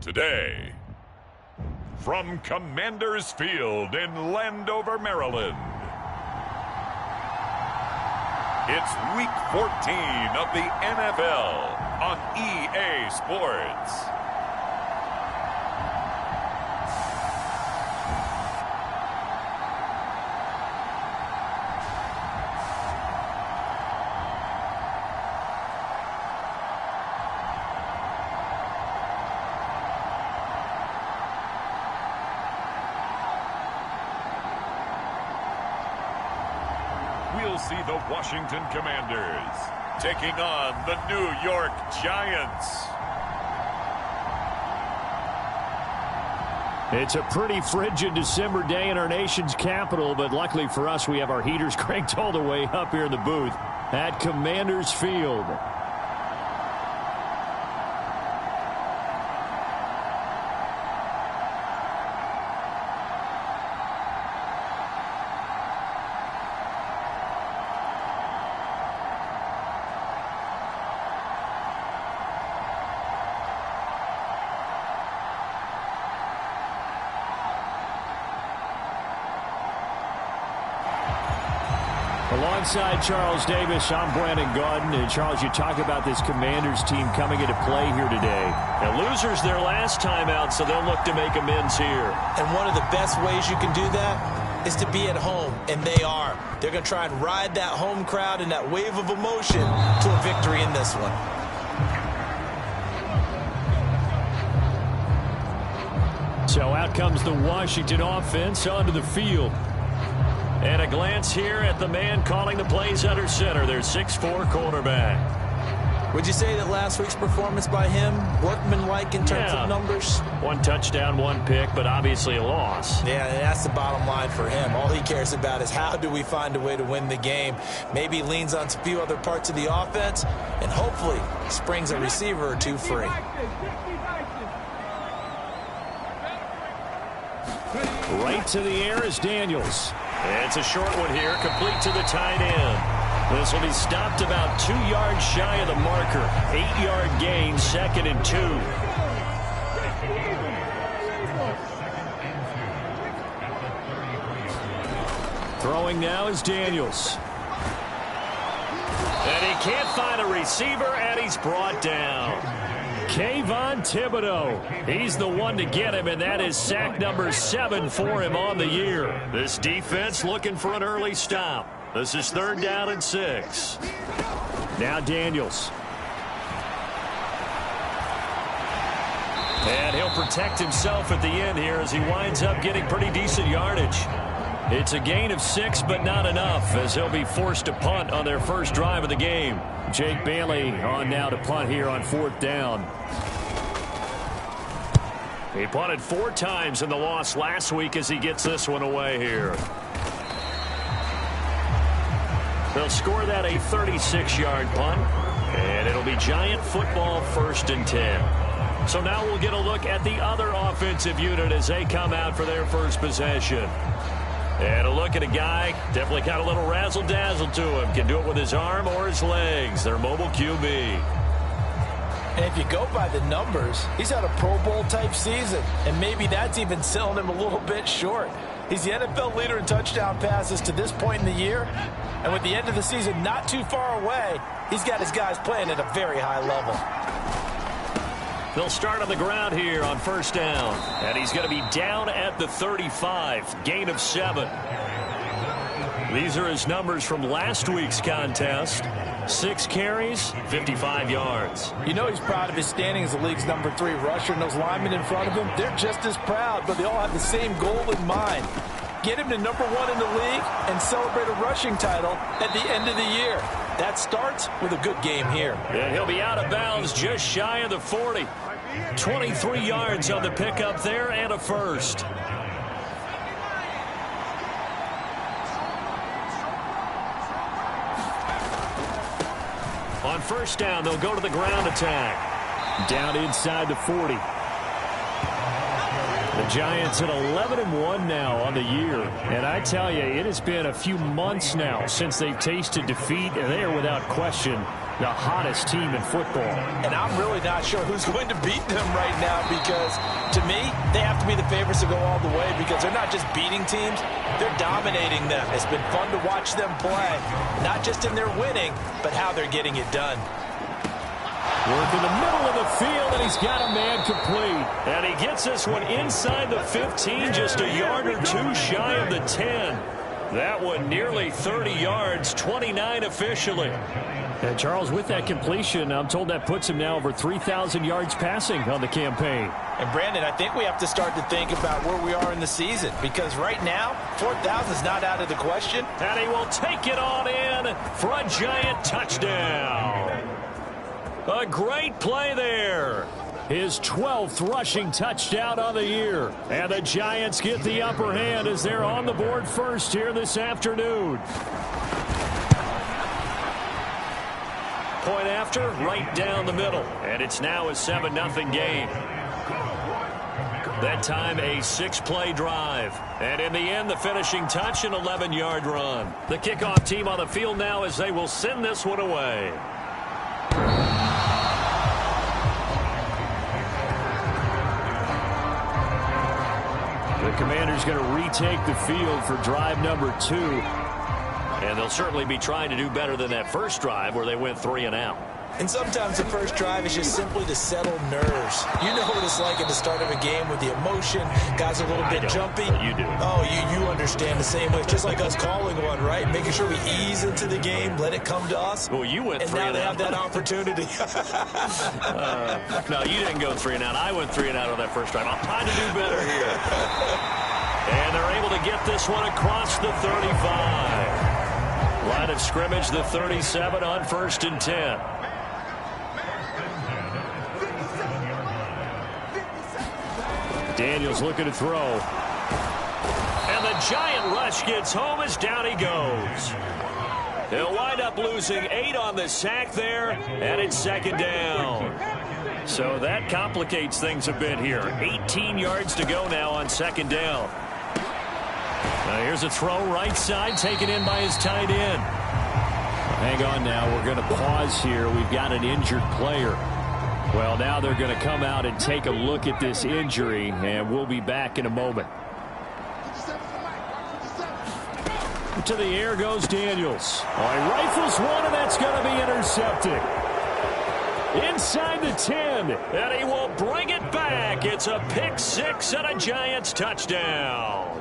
Today, from Commander's Field in Landover, Maryland, it's Week 14 of the NFL on EA Sports. We'll see the Washington Commanders taking on the New York Giants. It's a pretty frigid December day in our nation's capital, but luckily for us, we have our heaters cranked all the way up here in the booth at Commander's Field. Alongside Charles Davis, I'm Brandon Gaudin. And Charles, you talk about this Commanders team coming into play here today. The losers their last time out, so they'll look to make amends here. And one of the best ways you can do that is to be at home, and they are. They're going to try and ride that home crowd and that wave of emotion to a victory in this one. So out comes the Washington offense onto the field. And a glance here at the man calling the plays under center, their 6'4" cornerback. Would you say that last week's performance by him, workmanlike in terms of numbers? One touchdown, one pick, but obviously a loss. Yeah, that's the bottom line for him. All he cares about is how do we find a way to win the game. Maybe he leans on a few other parts of the offense, and hopefully springs a receiver or two free. Right to the air is Daniels. It's a short one here, complete to the tight end. This will be stopped about 2 yards shy of the marker. 8-yard gain, 2nd and 2. Throwing now is Daniels. And he can't find a receiver, and he's brought down. Kayvon Thibodeau. He's the one to get him, and that is sack number 7 for him on the year. This defense looking for an early stop. This is 3rd down and 6. Now Daniels. And he'll protect himself at the end here as he winds up getting pretty decent yardage. It's a gain of 6, but not enough, as he'll be forced to punt on their first drive of the game. Jake Bailey on now to punt here on 4th down. He punted 4 times in the loss last week as he gets this one away here. They'll score that a 36-yard punt, and it'll be Giant football 1st and 10. So now we'll get a look at the other offensive unit as they come out for their first possession. And a look at a guy, definitely got a little razzle-dazzle to him. Can do it with his arm or his legs. Their mobile QB. And if you go by the numbers, he's had a Pro Bowl-type season. And maybe that's even selling him a little bit short. He's the NFL leader in touchdown passes to this point in the year. And with the end of the season not too far away, he's got his guys playing at a very high level. They'll start on the ground here on 1st down. And he's going to be down at the 35. Gain of 7. These are his numbers from last week's contest. 6 carries, 55 yards. You know he's proud of his standing as the league's number 3 rusher, and those linemen in front of him, they're just as proud, but they all have the same goal in mind. Get him to number 1 in the league and celebrate a rushing title at the end of the year. That starts with a good game here. And he'll be out of bounds just shy of the 40. 23 yards on the pickup there and a first. On 1st down, they'll go to the ground attack. Down inside the 40. The Giants at 11-1 now on the year. And I tell you, it has been a few months now since they've tasted defeat, and they are without question the hottest team in football. And I'm really not sure who's going to beat them right now, because to me, they have to be the favorites to go all the way, because they're not just beating teams, they're dominating them. It's been fun to watch them play, not just in their winning, but how they're getting it done. Work in the middle of the field, and he's got a man complete. And he gets this one inside the 15, just a yard or two shy of the 10. That one nearly 30 yards, 29 officially. And Charles, with that completion, I'm told that puts him now over 3,000 yards passing on the campaign. And Brandon, I think we have to start to think about where we are in the season, because right now, 4,000 is not out of the question. And he will take it on in for a Giant touchdown. A great play there. His 12th rushing touchdown on the year. And the Giants get the upper hand as they're on the board first here this afternoon. Point after, right down the middle. And it's now a 7-0 game. That time a 6-play drive. And in the end, the finishing touch, an 11-yard run. The kickoff team on the field now as they will send this one away. The Commanders going to retake the field for drive number 2. And they'll certainly be trying to do better than that first drive where they went 3 and out. And sometimes the first drive is just simply to settle nerves. You know what it's like at the start of a game with the emotion. Guys are a little bit jumpy. You do. Oh, you understand the same way. It's just like us calling one, right? Making sure we ease into the game, let it come to us. Well, you went 3 and and now out. they have that opportunity. No, you didn't go 3 and out. I went 3 and out on that first drive. I'm trying to do better here. And they're able to get this one across the 35. Line of scrimmage, the 37 on 1st and 10. Daniels looking to throw. And the Giant rush gets home as down he goes. He'll wind up losing 8 on the sack there, and it's 2nd down. So that complicates things a bit here. 18 yards to go now on 2nd down. Now here's a throw right side, taken in by his tight end. Hang on now, we're going to pause here. We've got an injured player. Well, now they're going to come out and take a look at this injury, and we'll be back in a moment. To the air goes Daniels. Oh, he rifles one, and that's going to be intercepted. Inside the 10. And he will bring it back. It's a pick 6 and a Giants touchdown.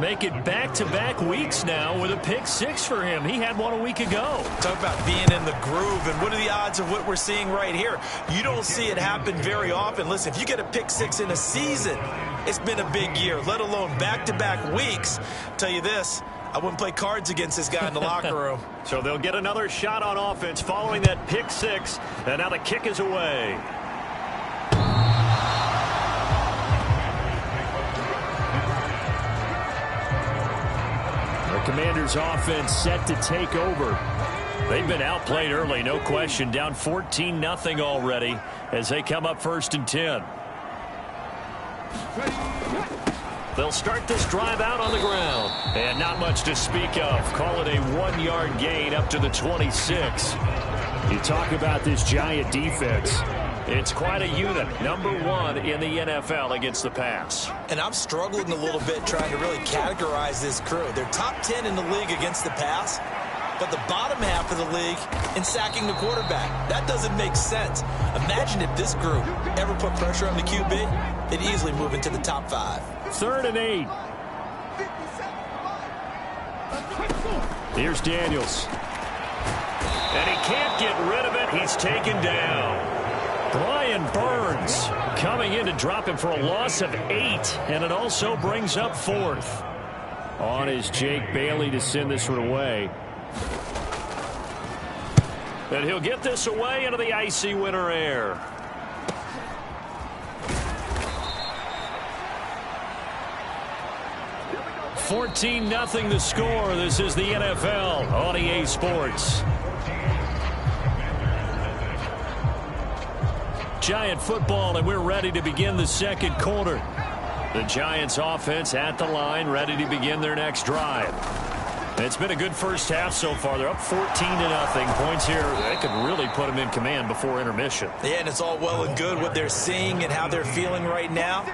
Make it back-to-back weeks now with a pick 6 for him. He had one a week ago. Talk about being in the groove, and what are the odds of what we're seeing right here? You don't see it happen very often. Listen, if you get a pick 6 in a season, it's been a big year, let alone back-to-back weeks. Tell you this, I wouldn't play cards against this guy in the locker room. So they'll get another shot on offense following that pick 6, and now the kick is away. Commanders offense set to take over. They've been outplayed early, no question. Down 14-0 already as they come up 1st and 10. They'll start this drive out on the ground. And not much to speak of. Call it a 1-yard gain up to the 26. You talk about this Giant defense. It's quite a unit. Number 1 in the NFL against the pass. And I'm struggling a little bit trying to really categorize this crew. They're top 10 in the league against the pass, but the bottom half of the league in sacking the quarterback. That doesn't make sense. Imagine if this group ever put pressure on the QB, they'd easily move into the top 5. 3rd and 8. Here's Daniels. And he can't get rid of it. He's taken down. Brian Burns coming in to drop him for a loss of 8, and it also brings up 4th. On is Jake Bailey to send this one away. And he'll get this away into the icy winter air. $14-0 the score. This is the NFL on EA Sports. Giant football, and we're ready to begin the second quarter. The Giants offense at the line, ready to begin their next drive. It's been a good first half so far. They're up 14-0. Points here, they could really put them in command before intermission. Yeah, and it's all well and good what they're seeing and how they're feeling right now.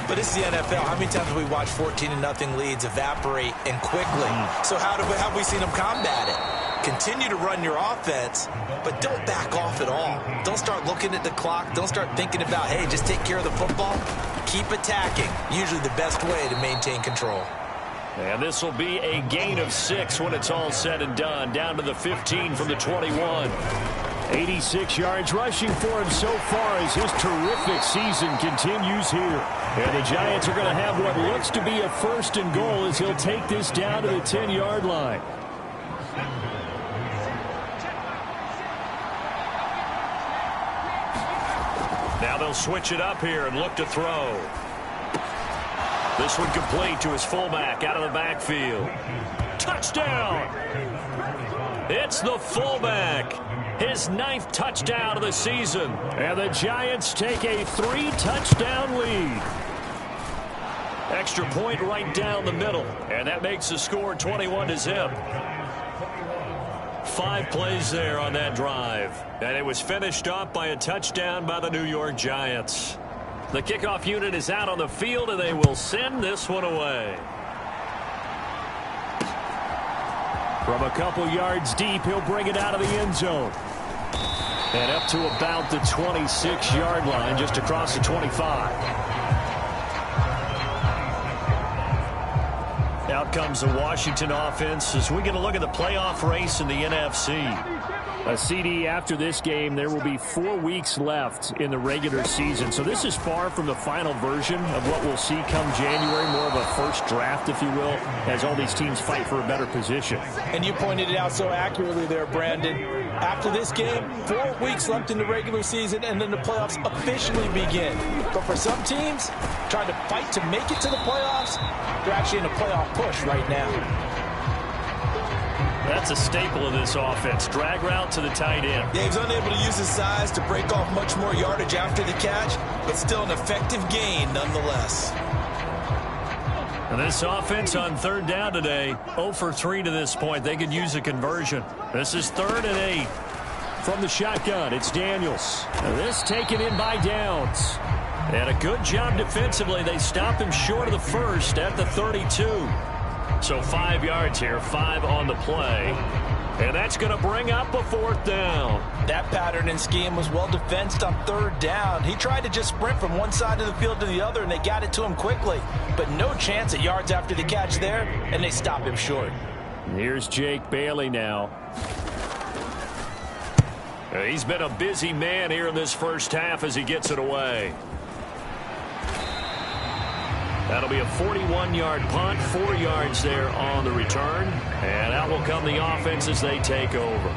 But this is the NFL. How many times have we watched 14-0 leads evaporate and quickly? So how have we seen them combat it? Continue to run your offense, but don't back off at all. Don't start looking at the clock. Don't start thinking about, hey, just take care of the football. Keep attacking. Usually the best way to maintain control. And this will be a gain of 6 when it's all said and done. Down to the 15 from the 21. 86 yards rushing for him so far as his terrific season continues here. And the Giants are going to have what looks to be a 1st and goal as he'll take this down to the 10-yard line. Now they'll switch it up here and look to throw. This one complete to his fullback out of the backfield. Touchdown! It's the fullback. His 9th touchdown of the season. And the Giants take a 3-touchdown lead. Extra point right down the middle. And that makes the score 21-0. 5 plays there on that drive. And it was finished off by a touchdown by the New York Giants. The kickoff unit is out on the field, and they will send this one away. From a couple yards deep, he'll bring it out of the end zone. And up to about the 26-yard line, just across the 25. Out comes the Washington offense as we get a look at the playoff race in the NFC. A CD after this game, there will be 4 weeks left in the regular season. So this is far from the final version of what we'll see come January, more of a first draft, if you will, as all these teams fight for a better position. And you pointed it out so accurately there, Brandon. After this game, 4 weeks left in the regular season, and then the playoffs officially begin. But for some teams, trying to fight to make it to the playoffs, they're actually in a playoff push right now. That's a staple of this offense. Drag route to the tight end. Yeah, he's unable to use his size to break off much more yardage after the catch, but still an effective gain nonetheless. And this offense on 3rd down today, 0 for 3 to this point. They could use a conversion. This is 3rd and 8. From the shotgun, it's Daniels. And this taken in by Downs. And a good job defensively. They stop him short of the first at the 32. So 5 yards here, 5 on the play. And that's going to bring up a 4th down. That pattern and scheme was well defensed on 3rd down. He tried to just sprint from one side of the field to the other, and they got it to him quickly. But no chance at yards after the catch there, and they stop him short. Here's Jake Bailey now. He's been a busy man here in this first half as he gets it away. That'll be a 41-yard punt, 4 yards there on the return. And out will come the offense as they take over.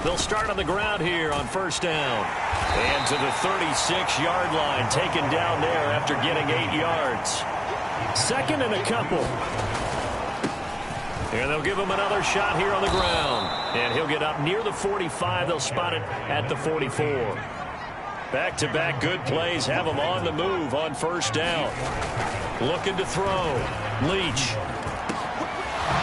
They'll start on the ground here on 1st down. And to the 36-yard line, taken down there after getting 8 yards. 2nd and a couple. And they'll give him another shot here on the ground. And he'll get up near the 45. They'll spot it at the 44. Back-to-back good plays have him on the move on 1st down. Looking to throw. Leach.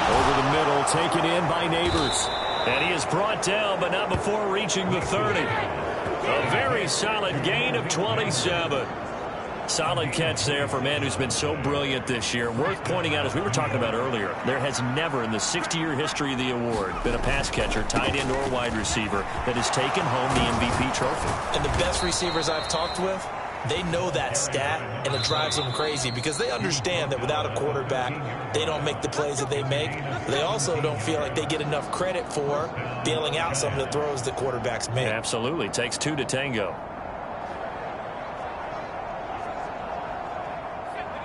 Over the middle, taken in by Neighbors. And he is brought down, but not before reaching the 30. A very solid gain of 27. Solid catch there for a man who's been so brilliant this year. Worth pointing out, as we were talking about earlier, there has never in the 60-year history of the award been a pass catcher, tight end, or wide receiver that has taken home the MVP trophy. And the best receivers I've talked with, they know that stat, and it drives them crazy because they understand that without a quarterback, they don't make the plays that they make. They also don't feel like they get enough credit for bailing out some of the throws that quarterbacks make. Absolutely. Takes 2 to tango.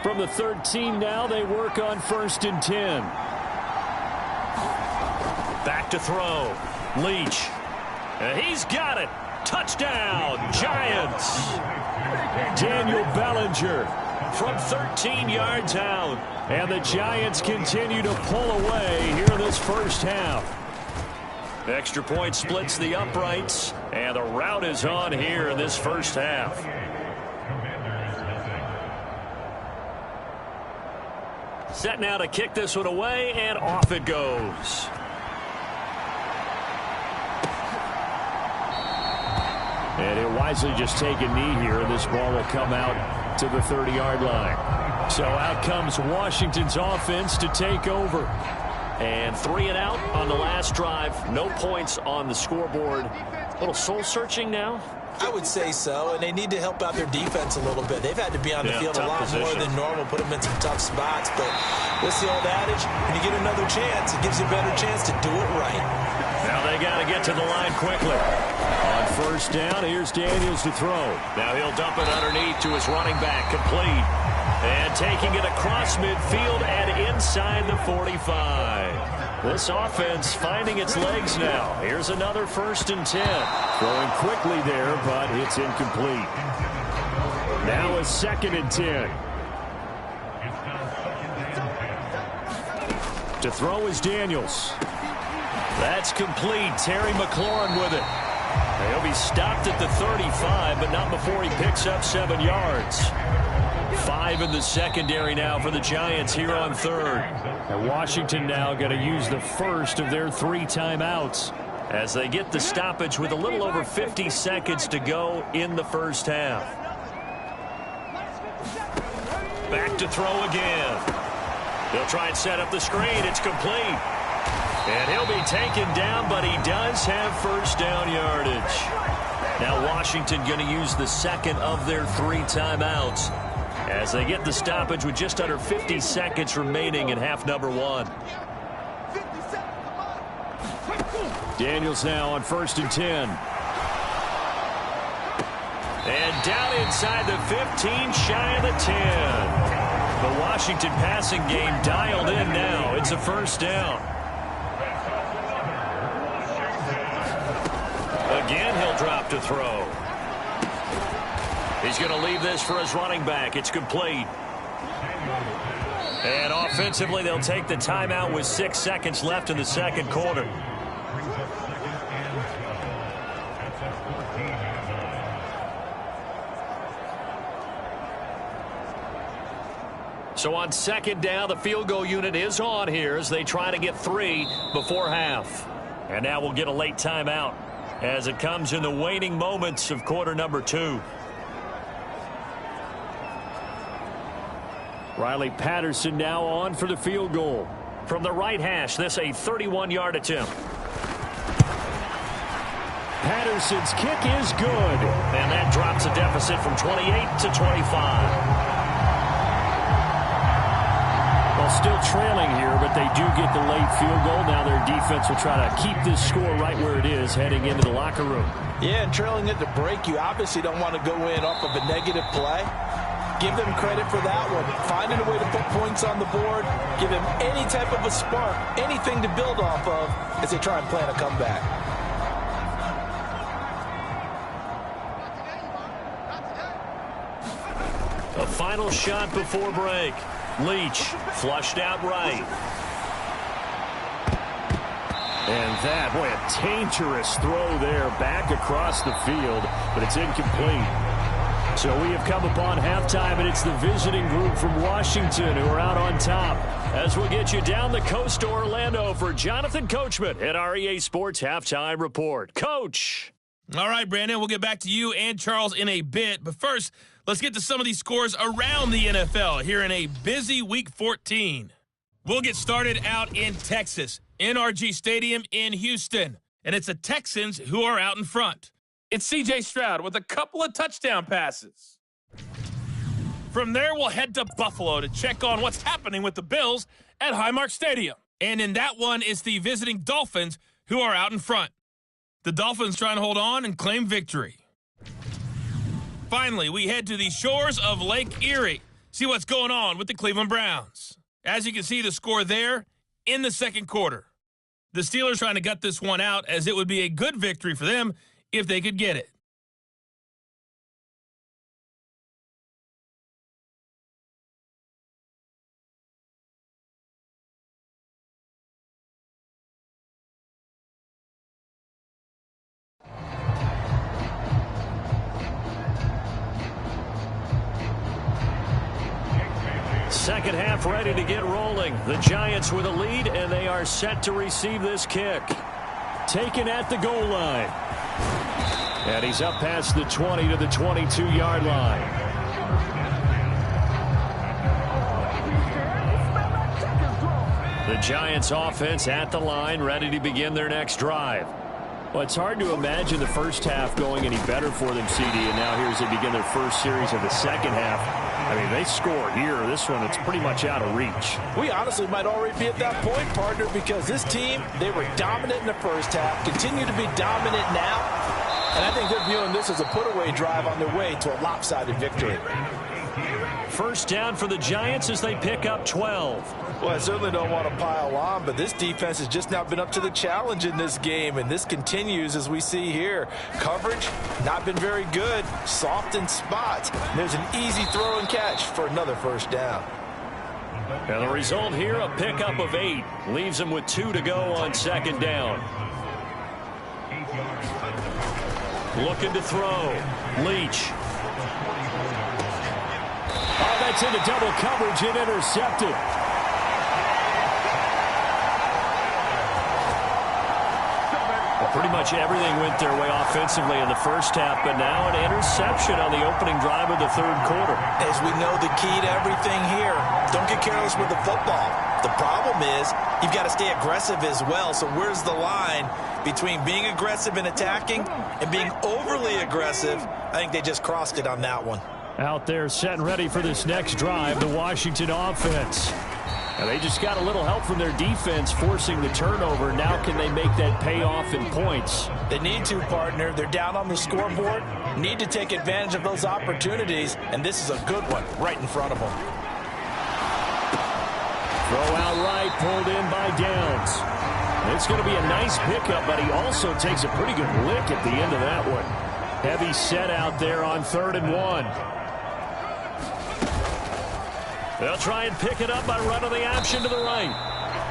From the 13 now, they work on 1st and 10. Back to throw. Leach. He's got it. Touchdown, Giants. Daniel Bellinger from 13 yards out. And the Giants continue to pull away here in this first half. Extra point splits the uprights, and the rout is on here in this first half. Set now to kick this one away, and off it goes. And he'll wisely just take a knee here, and this ball will come out to the 30-yard line. So out comes Washington's offense to take over. And 3 and out on the last drive. No points on the scoreboard. A little soul-searching now? I would say so, and they need to help out their defense a little bit. They've had to be on the field a lot more than normal, put them in some tough spots. But what's the old adage? When you get another chance, it gives you a better chance to do it right. Now they got to get to the line quickly. On first down, here's Daniels to throw. Now he'll dump it underneath to his running back, complete. And taking it across midfield and inside the 45. This offense finding its legs now. Here's another 1st and 10. Throwing quickly there, but it's incomplete. Now a 2nd and 10. To throw is Daniels. That's complete. Terry McLaurin with it. He'll be stopped at the 35, but not before he picks up 7 yards. 5 in the secondary now for the Giants here on 3rd. And Washington now going to use the first of their 3 timeouts as they get the stoppage with a little over 50 seconds to go in the first half. Back to throw again. He'll try and set up the screen. It's complete. And he'll be taken down, but he does have first down yardage. Now Washington going to use the 2nd of their 3 timeouts as they get the stoppage with just under 50 seconds remaining in half number 1. Daniels now on 1st and 10. And down inside the 15, shy of the 10. The Washington passing game dialed in now. It's a first down. Again, he'll drop to throw. He's going to leave this for his running back. It's complete. And offensively, they'll take the timeout with 6 seconds left in the second quarter. So on 2nd down, the field goal unit is on here as they try to get 3 before half. And now we'll get a late timeout as it comes in the waning moments of quarter number 2. Riley Patterson now on for the field goal. From the right hash, this a 31-yard attempt. Patterson's kick is good. And that drops a deficit from 28 to 25. Well, still trailing here, but they do get the late field goal. Now their defense will try to keep this score right where it is heading into the locker room. Yeah, and trailing at the break, you obviously don't want to go in off of a negative play. Give them credit for that one. Finding a way to put points on the board. Give them any type of a spark, anything to build off of as they try and plan a comeback. A final shot before break. Leach flushed out right. And that, boy, a dangerous throw there back across the field, but it's incomplete. So we have come upon halftime, and it's the visiting group from Washington who are out on top. As we'll get you down the coast to Orlando for Jonathan Coachman at our EA Sports Halftime Report. Coach! All right, Brandon, we'll get back to you and Charles in a bit. But first, let's get to some of these scores around the NFL here in a busy Week 14. We'll get started out in Texas, NRG Stadium in Houston. And it's the Texans who are out in front. It's C.J. Stroud with a couple of touchdown passes. From there, we'll head to Buffalo to check on what's happening with the Bills at Highmark Stadium. And in that one, it's the visiting Dolphins who are out in front. The Dolphins trying to hold on and claim victory. Finally, we head to the shores of Lake Erie. See what's going on with the Cleveland Browns. As you can see, the score there in the second quarter. The Steelers trying to gut this one out as it would be a good victory for them if they could get it. Second half ready to get rolling. The Giants with a lead, and they are set to receive this kick. Taken at the goal line. And he's up past the 20 to the 22-yard line. The Giants offense at the line, ready to begin their next drive. Well, it's hard to imagine the first half going any better for them, CD, and now here as they begin their first series of the second half. I mean, they score here. This one, it's pretty much out of reach. We honestly might already be at that point, partner, because this team, they were dominant in the first half, continue to be dominant now, and I think they're viewing this as a put-away drive on their way to a lopsided victory. First down for the Giants as they pick up 12. Well, I certainly don't want to pile on, but this defense has just not been up to the challenge in this game, and this continues as we see here. Coverage, not been very good, soft in spots. There's an easy throw and catch for another first down. And the result here, a pickup of 8. Leaves them with 2 to go on second down. Looking to throw. Leach. Oh, that's into double coverage and intercepted. Pretty much everything went their way offensively in the first half, but now an interception on the opening drive of the third quarter. As we know, the key to everything here, don't get careless with the football. The problem is you've got to stay aggressive as well. So where's the line between being aggressive and attacking and being overly aggressive? I think they just crossed it on that one. Out there set and ready for this next drive, the Washington offense. And they just got a little help from their defense forcing the turnover. Now can they make that pay off in points? They need to, partner. They're down on the scoreboard. Need to take advantage of those opportunities. And this is a good one right in front of them. Throw out right, pulled in by Downs. It's going to be a nice pickup, but he also takes a pretty good lick at the end of that one. Heavy set out there on 3rd and 1. They'll try and pick it up by running the option to the right.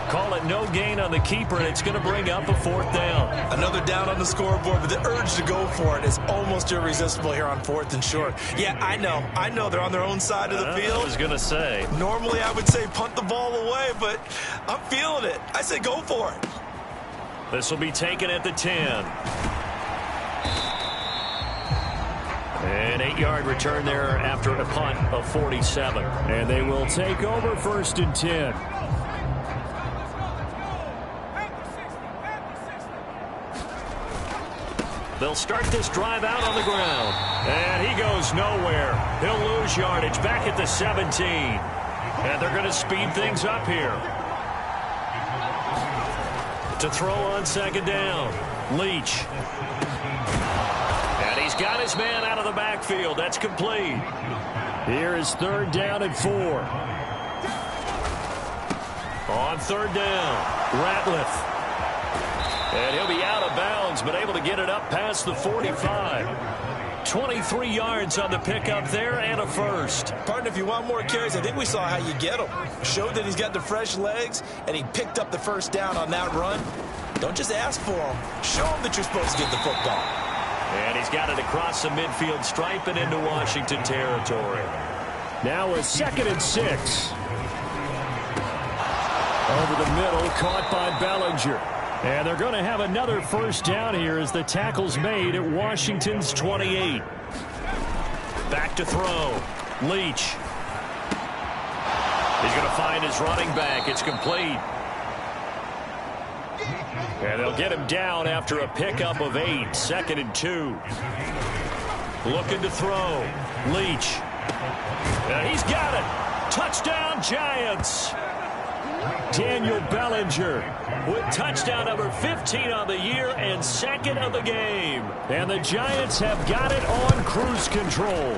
Call it no gain on the keeper, and it's going to bring up a 4th down. Another down on the scoreboard, but the urge to go for it is almost irresistible here on 4th and short. Yeah, I know they're on their own side of the field. I was going to say. Normally I would say punt the ball away, but I'm feeling it. I say go for it. This will be taken at the 10. An 8-yard return there after a punt of 47. And they will take over 1st and 10. They'll start this drive out on the ground. And he goes nowhere. He'll lose yardage back at the 17. And they're going to speed things up here. To throw on second down. Leach. And he's got his man out of the backfield. That's complete. Here is 3rd down and 4. On 3rd down, Ratliff. And he'll be out of bounds, but able to get it up past the 45. 23 yards on the pickup there and a first. Partner, if you want more carries, I think we saw how you get them. Showed that he's got the fresh legs, and he picked up the first down on that run. Don't just ask for them. Show them that you're supposed to get the football. And he's got it across the midfield stripe and into Washington territory. Now a 2nd and 6. Over the middle, caught by Bellinger. And they're going to have another first down here as the tackle's made at Washington's 28. Back to throw. Leach. He's going to find his running back. It's complete. And they'll get him down after a pickup of 8. 2nd and 2. Looking to throw. Leach. And he's got it. Touchdown, Giants. Daniel Bellinger with touchdown number 15 on the year and 2nd of the game. And the Giants have got it on cruise control.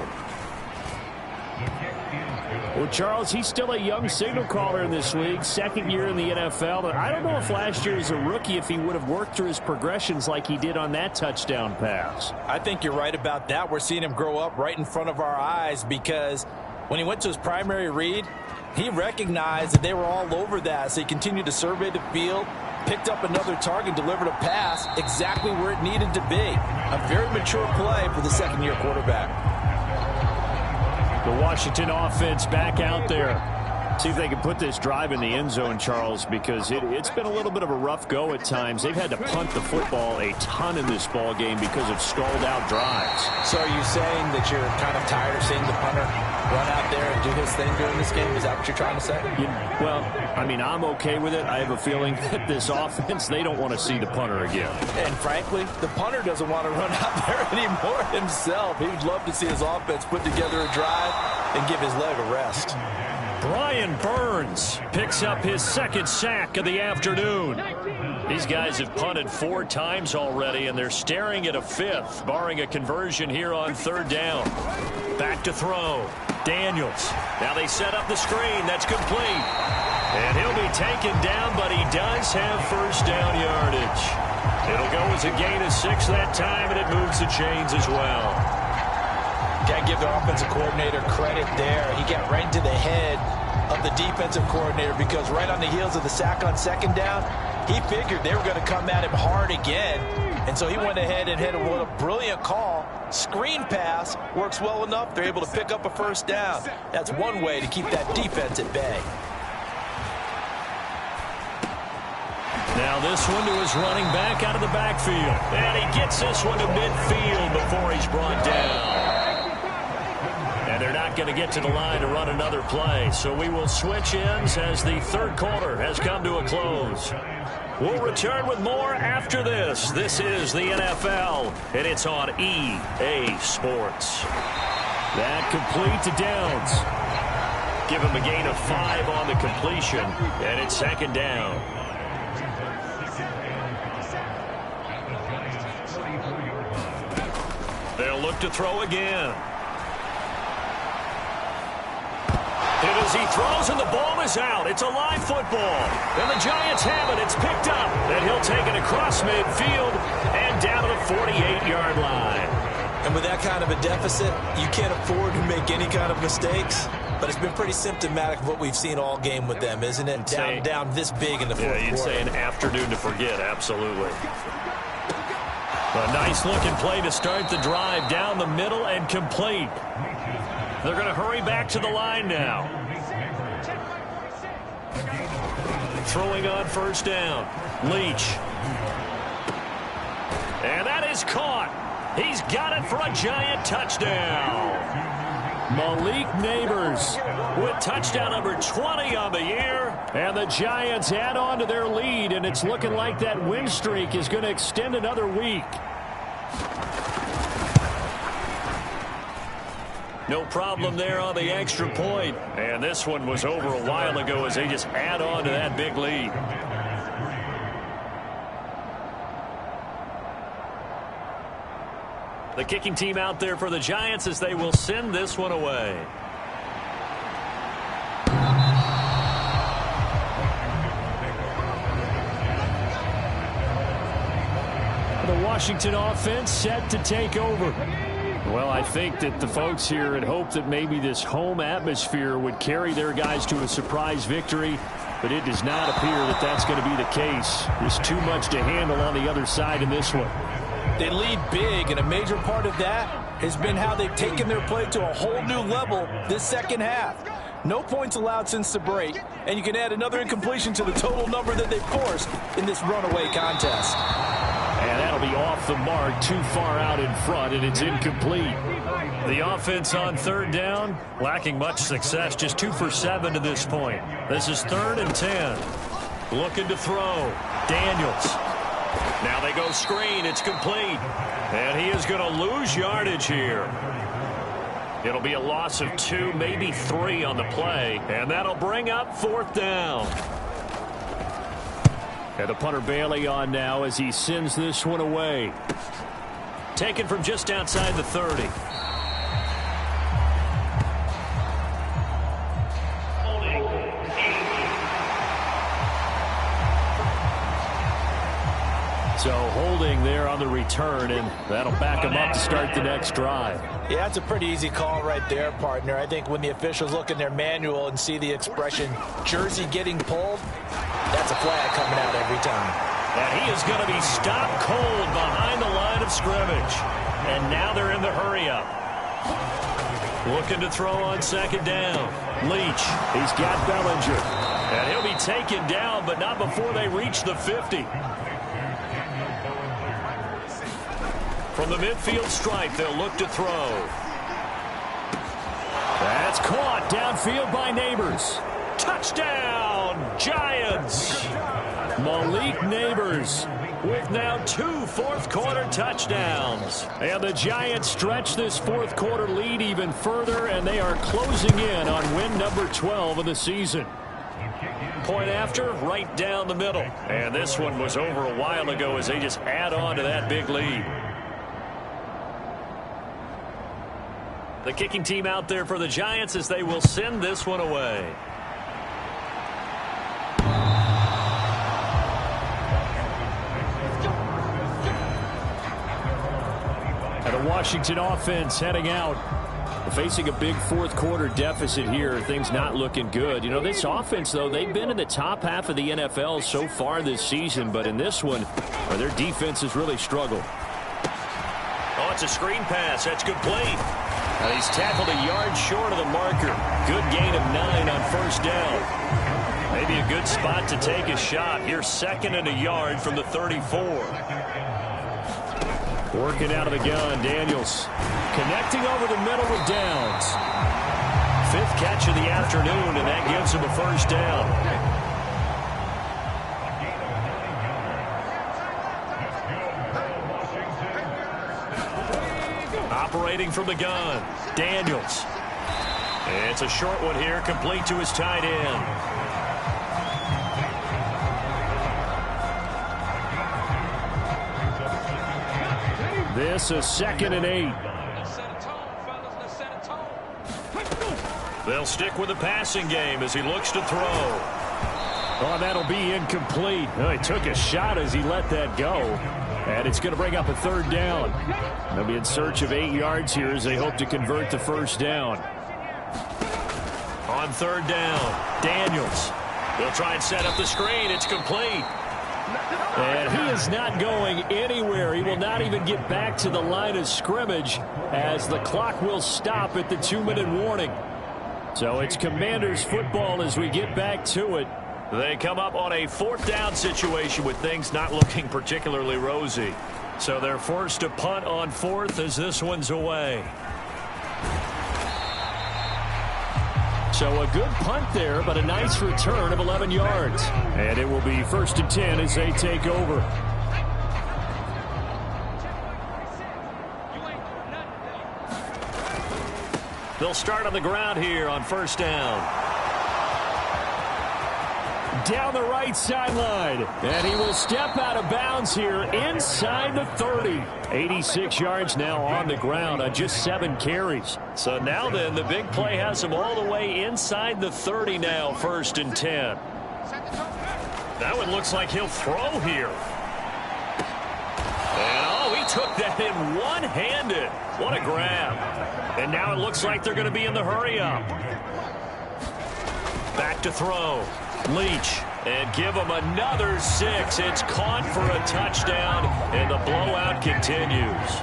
Well, Charles, he's still a young signal caller in this league, 2nd year in the NFL. But I don't know if last year as a rookie if he would have worked through his progressions like he did on that touchdown pass. I think you're right about that. We're seeing him grow up right in front of our eyes because when he went to his primary read, he recognized that they were all over that, so he continued to survey the field, picked up another target, delivered a pass exactly where it needed to be. A very mature play for the 2nd-year quarterback. The Washington offense back out there. See if they can put this drive in the end zone, Charles, because it's been a little bit of a rough go at times. They've had to punt the football a ton in this ball game because of stalled-out drives. So are you saying that you're kind of tired of seeing the punter run out there and do his thing during this game? Is that what you're trying to say? Well, I mean, I'm okay with it. I have a feeling that this offense, they don't want to see the punter again. And frankly, the punter doesn't want to run out there anymore himself. He would love to see his offense put together a drive and give his leg a rest. Brian Burns picks up his second sack of the afternoon. These guys have punted 4 times already, and they're staring at a 5th, barring a conversion here on 3rd down. Back to throw. Daniels. Now they set up the screen. That's complete. And he'll be taken down, but he does have first down yardage. It'll go as a gain of 6 that time, and it moves the chains as well. Got to give the offensive coordinator credit there. He got right into the head of the defensive coordinator because right on the heels of the sack on 2nd down, he figured they were going to come at him hard again. And so he went ahead and hit what a brilliant call. Screen pass works well enough. They're able to pick up a first down. That's one way to keep that defense at bay. Now this one to his running back out of the backfield. And he gets this one to midfield before he's brought down. And they're not going to get to the line to run another play. So we will switch ends as the 3rd quarter has come to a close. We'll return with more after this. This is the NFL, and it's on EA Sports. That complete to Downs. Give him a gain of 5 on the completion, and it's 2nd down. They'll look to throw again. And as he throws and the ball is out, it's a live football. And the Giants have it. It's picked up. And he'll take it across midfield and down to the 48-yard line. And with that kind of a deficit, you can't afford to make any kind of mistakes. But it's been pretty symptomatic of what we've seen all game with them, isn't it? Down this big in the fourth quarter. You'd say an afternoon to forget, absolutely. A nice-looking play to start the drive down the middle and complete. They're going to hurry back to the line now. Throwing on first down. Leach. And that is caught. He's got it for a Giant touchdown. Malik Neighbors with touchdown number 20 on the year. And the Giants add on to their lead, and it's looking like that win streak is going to extend another week. No problem there on the extra point. And this one was over a while ago as they just add on to that big lead. The kicking team out there for the Giants as they will send this one away. The Washington offense set to take over. Well, I think that the folks here had hoped that maybe this home atmosphere would carry their guys to a surprise victory, but it does not appear that that's going to be the case. There's too much to handle on the other side in this one. They lead big, and a major part of that has been how they've taken their play to a whole new level this second half. No points allowed since the break, and you can add another incompletion to the total number that they've forced in this runaway contest. And that'll be off the mark, too far out in front, and it's incomplete. The offense on 3rd down, lacking much success, just 2 for 7 to this point. This is 3rd and 10. Looking to throw. Daniels. Now they go screen. It's complete. And he is going to lose yardage here. It'll be a loss of 2, maybe 3 on the play. And that'll bring up 4th down. And the punter Bailey on now as he sends this one away. Taken from just outside the 30. So holding there on the return, and that'll back him up to start the next drive. Yeah, that's a pretty easy call right there, partner. I think when the officials look in their manual and see the expression jersey getting pulled, that's a flag coming out every time. And he is going to be stopped cold behind the line of scrimmage. And now they're in the hurry-up. Looking to throw on second down. Leach. He's got Bellinger. And he'll be taken down, but not before they reach the 50. From the midfield stripe, they'll look to throw. That's caught downfield by Neighbors. Touchdown, Giants! Malik Neighbors with now 2 fourth-quarter touchdowns. And the Giants stretch this fourth-quarter lead even further, and they are closing in on win number 12 of the season. Point after, right down the middle. And this one was over a while ago as they just add on to that big lead. The kicking team out there for the Giants as they will send this one away. And the Washington offense heading out. Facing a big fourth-quarter deficit here. Things not looking good. You know, this offense, though, they've been in the top half of the NFL so far this season. But in this one, their defense has really struggled. Oh, it's a screen pass. That's complete. He's tackled a yard short of the marker. Good gain of 9 on first down. Maybe a good spot to take a shot. Here's 2nd and a yard from the 34. Working out of the gun, Daniels. Connecting over the middle with Downs. 5th catch of the afternoon, and that gives him a first down. Operating from the gun, Daniels. It's a short one here, complete to his tight end. This is 2nd and 8. They'll stick with the passing game as he looks to throw. Oh, that'll be incomplete. Oh, he took a shot as he let that go. And it's going to bring up a 3rd down. They'll be in search of 8 yards here as they hope to convert the first down. On 3rd down, Daniels. They'll try and set up the screen. It's complete. And he is not going anywhere. He will not even get back to the line of scrimmage as the clock will stop at the 2-minute warning. So it's Commanders football as we get back to it. They come up on a 4th down situation with things not looking particularly rosy. So they're forced to punt on 4th as this one's away. So a good punt there, but a nice return of 11 yards. And it will be 1st and 10 as they take over. They'll start on the ground here on 1st down. Down the right sideline. And he will step out of bounds here inside the 30. 86 yards now on the ground on just 7 carries. So now then, the big play has him all the way inside the 30 now, 1st and 10. That one looks like he'll throw here. And oh, he took that in one-handed. What a grab. And now it looks like they're going to be in the hurry-up. Back to throw. Leach, and give him another 6. It's caught for a touchdown, and the blowout continues.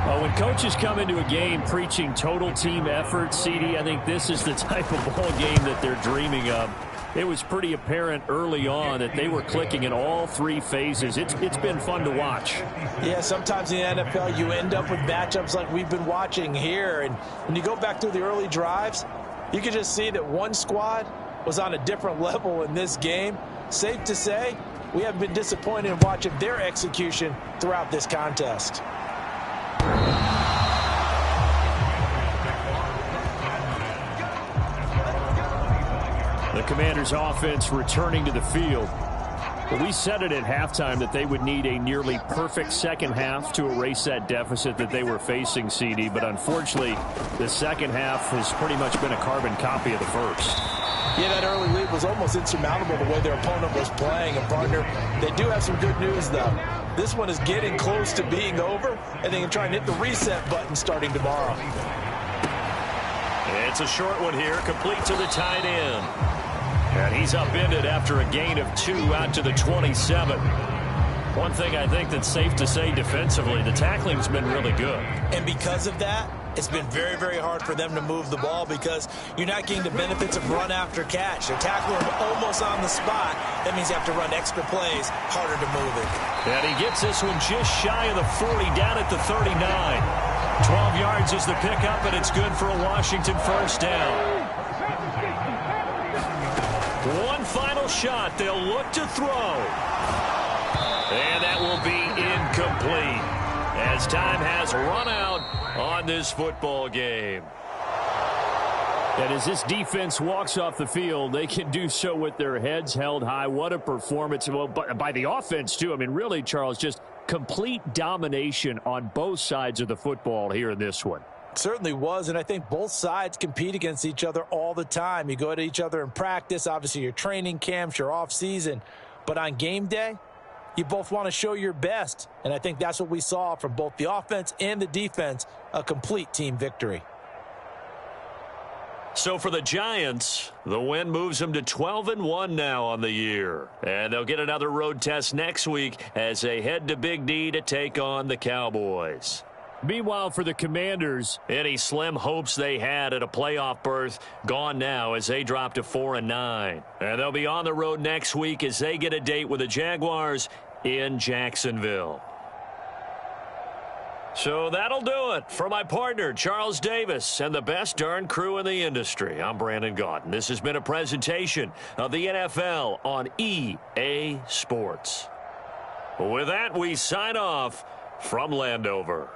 Well, when coaches come into a game preaching total team effort, CD, I think this is the type of ball game that they're dreaming of. It was pretty apparent early on that they were clicking in all 3 phases. It's been fun to watch. Yeah, sometimes in the NFL you end up with matchups like we've been watching here. And when you go back through the early drives, you can just see that one squad was on a different level in this game. Safe to say, we haven't been disappointed in watching their execution throughout this contest. The Commanders' offense returning to the field. Well, we said it at halftime that they would need a nearly perfect second half to erase that deficit that they were facing, CD. But unfortunately, the second half has pretty much been a carbon copy of the first. Yeah, that early lead was almost insurmountable the way their opponent was playing. And, partner, they do have some good news, though. This one is getting close to being over, and they can try and hit the reset button starting tomorrow. It's a short one here, complete to the tight end. And he's upended after a gain of 2 out to the 27. One thing I think that's safe to say defensively, the tackling's been really good. And because of that, It's been very, very hard for them to move the ball because you're not getting the benefits of run after catch. They're tackling them almost on the spot. That means you have to run extra plays, harder to move it. And he gets this one just shy of the 40, down at the 39. 12 yards is the pickup, and it's good for a Washington first down. One final shot. They'll look to throw. And that will be incomplete as time has run out on this football game. And as this defense walks off the field, they can do so with their heads held high. What a performance. Well, by the offense, too. I mean, really, Charles, just complete domination on both sides of the football here in this one. Certainly was, and I think both sides compete against each other all the time. You go at each other in practice, obviously your training camps, your off-season. But on game day, you both want to show your best. And I think that's what we saw from both the offense and the defense, a complete team victory. So for the Giants, the win moves them to 12-1 now on the year. And they'll get another road test next week as they head to Big D to take on the Cowboys. Meanwhile, for the Commanders, any slim hopes they had at a playoff berth gone now as they drop to 4-9. And they'll be on the road next week as they get a date with the Jaguars in Jacksonville. So that'll do it for my partner, Charles Davis, and the best darn crew in the industry. I'm Brandon Gaudin. This has been a presentation of the NFL on EA Sports. With that, we sign off from Landover.